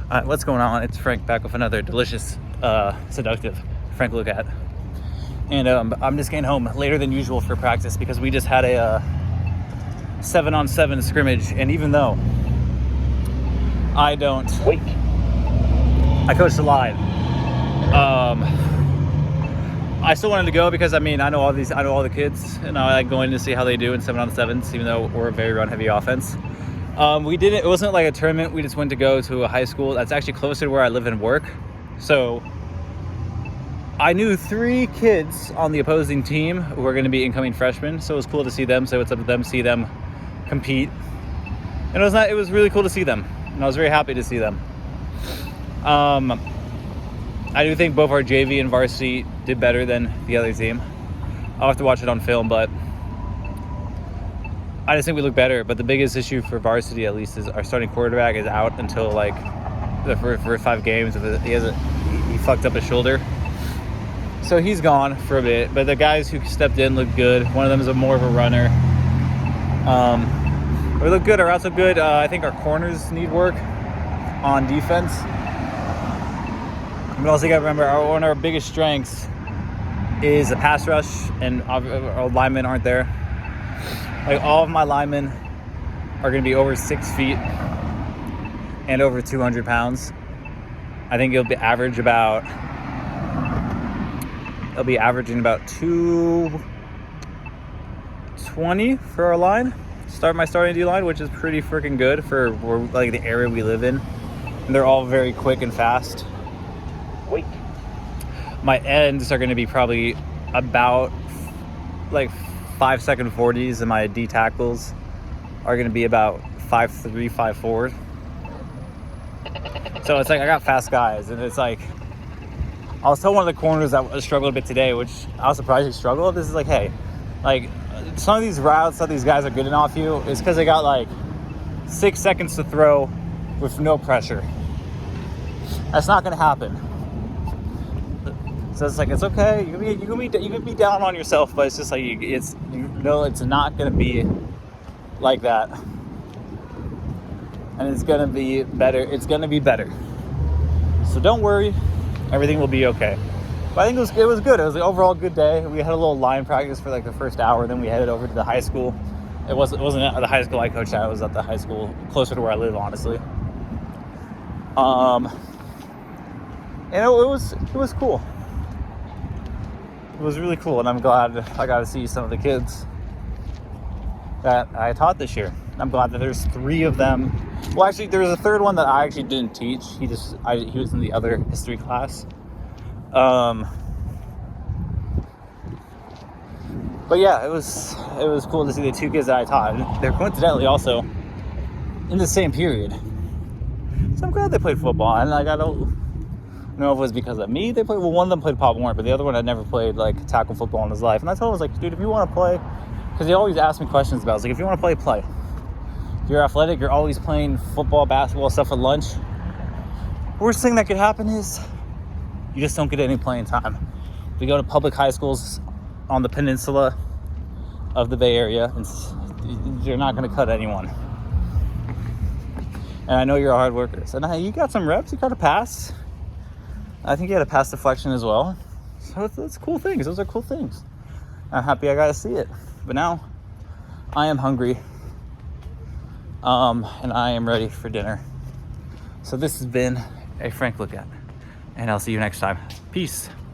What's going on? It's Frank back with another delicious, seductive AFrankLookAt. And I'm just getting home later than usual for practice because we just had a 7-on-7 scrimmage. And even though I coached the line, I still wanted to go because I know all the kids, and I like going to see how they do in 7-on-7s, even though we're a very run-heavy offense. It wasn't like a tournament. We just went to go to a high school that's actually closer to where I live and work. So I knew 3 kids on the opposing team who were going to be incoming freshmen. So it was cool to see them, say what's up with them, see them compete. And it was really cool to see them. And I was very happy to see them. I do think both our JV and varsity did better than the other team. I'll have to watch it on film, but I just think we look better. But the biggest issue for varsity, at least, is our starting quarterback is out until like the first 5 games. He fucked up his shoulder, so he's gone for a bit. But the guys who stepped in look good. One of them is more of a runner. We look good. Our routes look good. I think our corners need work on defense. But also, you gotta remember, one of our biggest strengths is the pass rush, and our linemen aren't there. Like, all of my linemen are going to be over 6 feet and over 200 pounds. I think it'll be averaging about 220 for our line. My starting D line, which is pretty freaking good for like the area we live in. And they're all very quick and fast. My ends are going to be probably about like 5-second 40s, and my D tackles are going to be about 5'3", 5'4". So it's like I got fast guys, and it's like I was telling one of the corners that struggled a bit today, which I was surprised he struggled. This is like, hey, like some of these routes that these guys are getting off you is because they got like 6 seconds to throw with no pressure. That's not going to happen. So it's like, it's okay. You can be down on yourself, but it's just like it's not gonna be like that, and it's gonna be better. It's gonna be better. So don't worry, everything will be okay. But I think it was good. It was an overall good day. We had a little line practice for like the first hour, then we headed over to the high school. It wasn't at the high school I coached at. It was at the high school closer to where I live, honestly. And it was cool. It was really cool, and I'm glad I got to see some of the kids that I taught this year. I'm glad that there's 3 of them. Well, actually, there was a third one that I actually didn't teach. He was in the other history class. But yeah, it was cool to see the 2 kids that I taught. They're coincidentally also in the same period. So I'm glad they played football, and like I don't know if it was because of me they played. Well, one of them played Pop Warner, but the other one had never played like tackle football in his life. And I told him, I was like, dude, if you want to play, because they always ask me questions about it. I was like, if you want to play, play. If you're athletic, you're always playing football, basketball, stuff at lunch. Worst thing that could happen is you just don't get any playing time. We go to public high schools on the peninsula of the Bay Area, and you're not going to cut anyone. And I know you're hard workers. And you got some reps, you got to pass. I think you had a pass deflection as well. So it's cool things. Those are cool things. I'm happy I got to see it. But now I am hungry. And I am ready for dinner. So this has been AFrankLookAt. And I'll see you next time. Peace.